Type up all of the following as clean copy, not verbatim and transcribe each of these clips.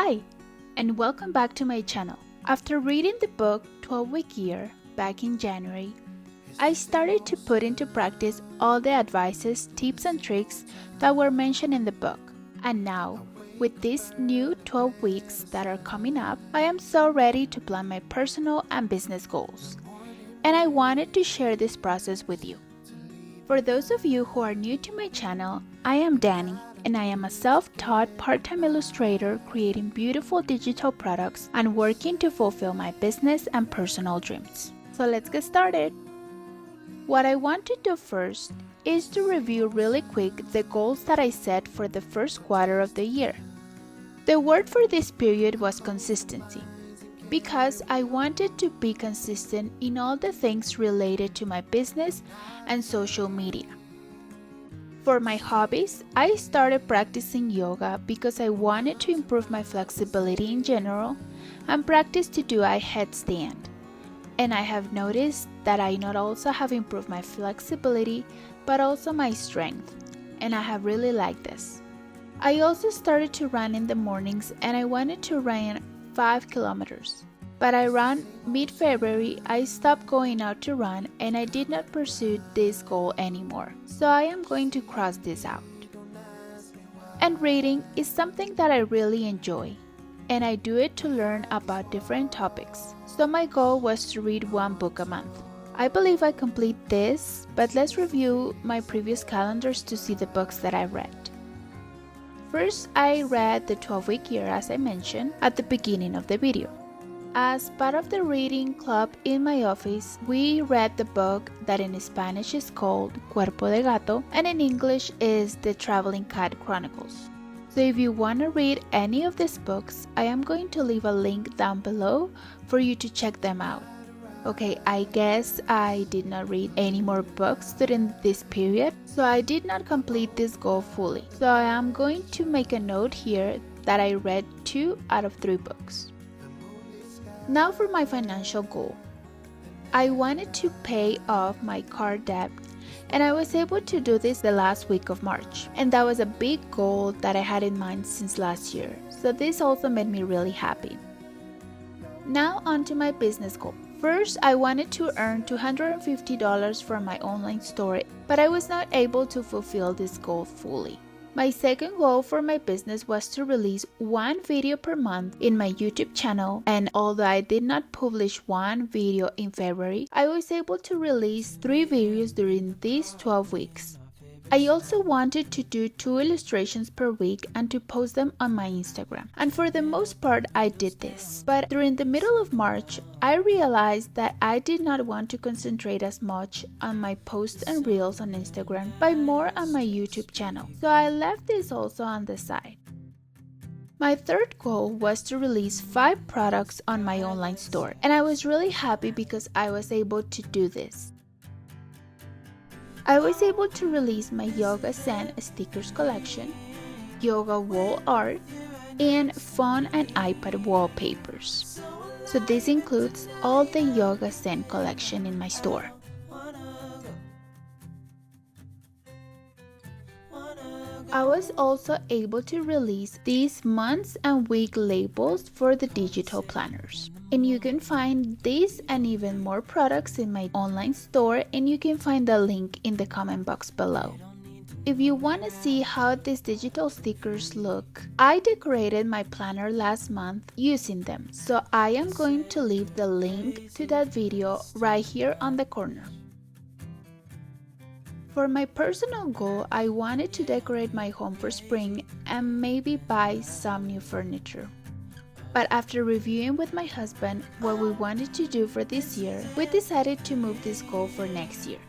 Hi, and welcome back to my channel. After reading the book 12-Week Year back in January, I started to put into practice all the advices, tips, and tricks that were mentioned in the book. And now, with these new 12 weeks that are coming up, I am so ready to plan my personal and business goals. And I wanted to share this process with you. For those of you who are new to my channel, I am Danny, and I am a self-taught part-time illustrator creating beautiful digital products and working to fulfill my business and personal dreams. So let's get started. What I want to do first is to review really quick the goals that I set for the first quarter of the year. The word for this period was consistency, because I wanted to be consistent in all the things related to my business and social media. For my hobbies, I started practicing yoga because I wanted to improve my flexibility in general and practice to do a headstand. And I have noticed that I not also have improved my flexibility, but also my strength, and I have really liked this. I also started to run in the mornings, and I wanted to run 5 kilometers. But around mid-February, I stopped going out to run and I did not pursue this goal anymore. So I am going to cross this out. And reading is something that I really enjoy, and I do it to learn about different topics. So my goal was to read 1 book a month. I believe I complete this, but let's review my previous calendars to see the books that I read. First, I read the 12-Week Year, as I mentioned at the beginning of the video. As part of the reading club in my office, we read the book that in Spanish is called Cuerpo de Gato and in English is The Traveling Cat Chronicles. So if you want to read any of these books, I am going to leave a link down below for you to check them out. Okay, I guess I did not read any more books during this period, so I did not complete this goal fully. So I am going to make a note here that I read 2 out of 3 books. Now for my financial goal. I wanted to pay off my car debt, and I was able to do this the last week of March. And that was a big goal that I had in mind since last year, so this also made me really happy. Now on to my business goal. First, I wanted to earn $250 from my online store, but I was not able to fulfill this goal fully. My second goal for my business was to release 1 video per month in my YouTube channel, and although I did not publish 1 video in February, I was able to release 3 videos during these 12 weeks. I also wanted to do 2 illustrations per week and to post them on my Instagram, and for the most part I did this. But during the middle of March, I realized that I did not want to concentrate as much on my posts and reels on Instagram, but more on my YouTube channel, so I left this also on the side. My third goal was to release 5 products on my online store, and I was really happy because I was able to do this. I was able to release my Yoga Zen stickers collection, yoga wall art, and phone and iPad wallpapers. So this includes all the Yoga Zen collection in my store. I was also able to release these months and week labels for the digital planners. And you can find these and even more products in my online store, and you can find the link in the comment box below. If you want to see how these digital stickers look, I decorated my planner last month using them, so I am going to leave the link to that video right here on the corner. For my personal goal, I wanted to decorate my home for spring and maybe buy some new furniture. But after reviewing with my husband what we wanted to do for this year, we decided to move this goal for next year.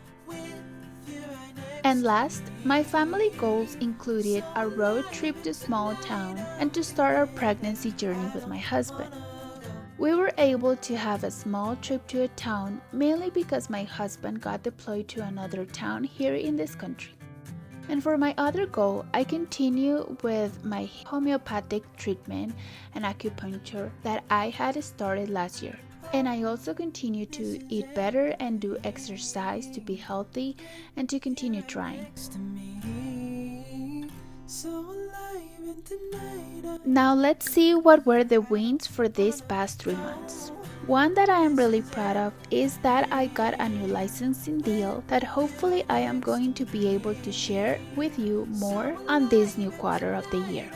And last, my family goals included a road trip to a small town and to start our pregnancy journey with my husband. We were able to have a small trip to a town mainly because my husband got deployed to another town here in this country. And for my other goal, I continue with my homeopathic treatment and acupuncture that I had started last year. And I also continue to eat better and do exercise to be healthy and to continue trying. Now let's see what were the wins for these past 3 months. One that I am really proud of is that I got a new licensing deal that hopefully I am going to be able to share with you more on this new quarter of the year.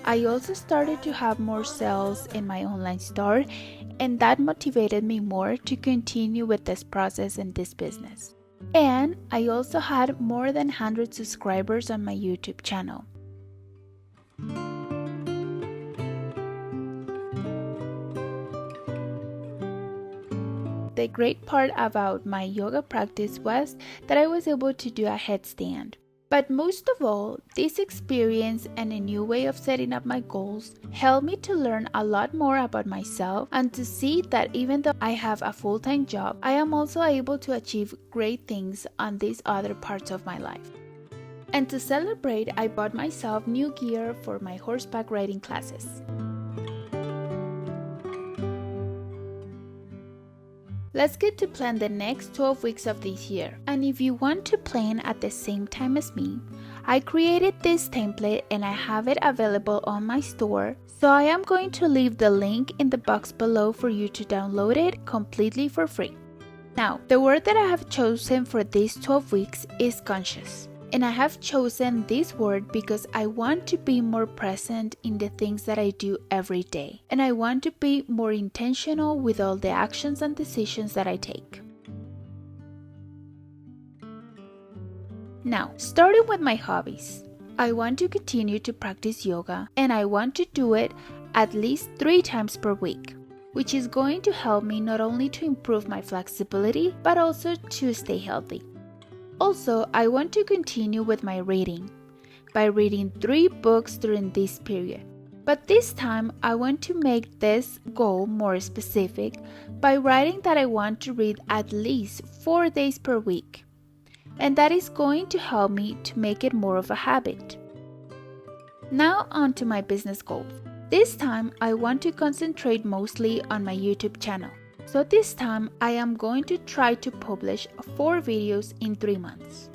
I also started to have more sales in my online store, and that motivated me more to continue with this process and this business. And I also had more than 100 subscribers on my YouTube channel. The great part about my yoga practice was that I was able to do a headstand. But most of all, this experience and a new way of setting up my goals helped me to learn a lot more about myself and to see that even though I have a full-time job, I am also able to achieve great things on these other parts of my life. And to celebrate, I bought myself new gear for my horseback riding classes. Let's get to plan the next 12 weeks of this year. And if you want to plan at the same time as me, I created this template and I have it available on my store. So I am going to leave the link in the box below for you to download it completely for free. Now, the word that I have chosen for these 12 weeks is conscious. And I have chosen this word because I want to be more present in the things that I do every day. And I want to be more intentional with all the actions and decisions that I take. Now, starting with my hobbies. I want to continue to practice yoga and I want to do it at least 3 times per week, which is going to help me not only to improve my flexibility, but also to stay healthy. Also, I want to continue with my reading by reading 3 books during this period. But this time, I want to make this goal more specific by writing that I want to read at least 4 days per week. And that is going to help me to make it more of a habit. Now on to my business goals. This time, I want to concentrate mostly on my YouTube channel. So this time, I am going to try to publish 4 videos in 3 months.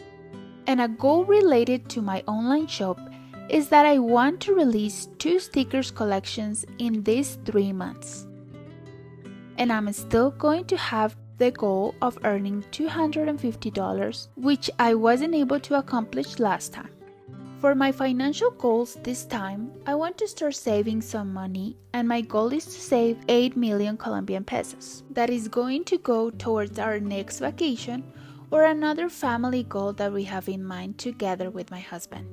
And a goal related to my online shop is that I want to release 2 stickers collections in these 3 months. And I'm still going to have the goal of earning $250, which I wasn't able to accomplish last time. For my financial goals this time, I want to start saving some money and my goal is to save 8 million Colombian pesos. That is going to go towards our next vacation or another family goal that we have in mind together with my husband.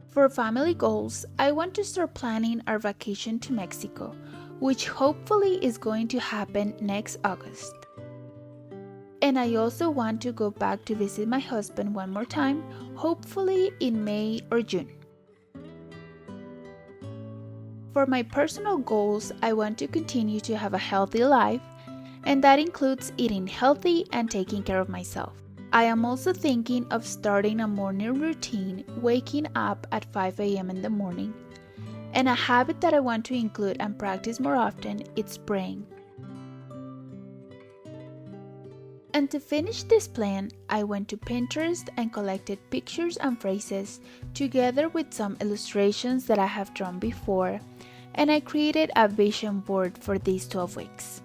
For family goals, I want to start planning our vacation to Mexico, which hopefully is going to happen next August. And I also want to go back to visit my husband one more time, hopefully in May or June. For my personal goals, I want to continue to have a healthy life, and that includes eating healthy and taking care of myself. I am also thinking of starting a morning routine, waking up at 5 a.m. in the morning. And a habit that I want to include and practice more often is praying. And to finish this plan, I went to Pinterest and collected pictures and phrases together with some illustrations that I have drawn before, and I created a vision board for these 12 weeks.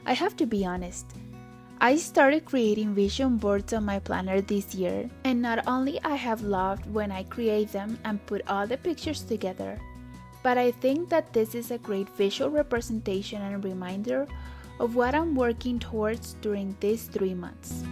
I have to be honest, I started creating vision boards on my planner this year, and not only I have loved when I create them and put all the pictures together, but I think that this is a great visual representation and reminder of what I'm working towards during these 3 months.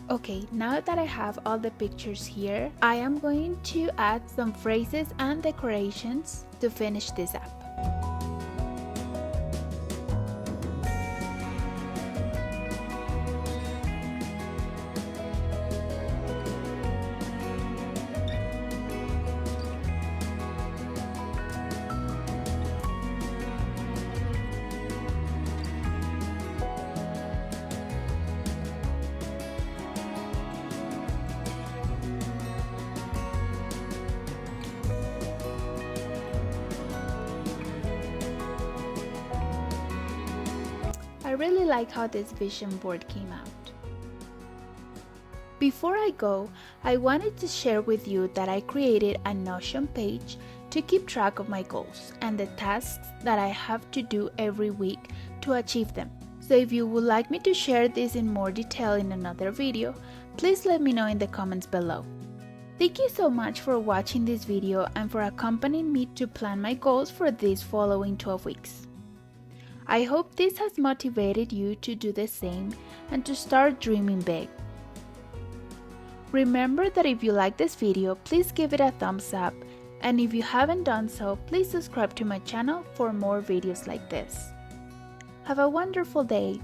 Okay, now that I have all the pictures here, I am going to add some phrases and decorations to finish this app. I really like how this vision board came out. Before I go, I wanted to share with you that I created a Notion page to keep track of my goals and the tasks that I have to do every week to achieve them. So if you would like me to share this in more detail in another video, please let me know in the comments below. Thank you so much for watching this video and for accompanying me to plan my goals for these following 12 weeks. I hope this has motivated you to do the same and to start dreaming big. Remember that if you like this video, please give it a thumbs up, and if you haven't done so, please subscribe to my channel for more videos like this. Have a wonderful day!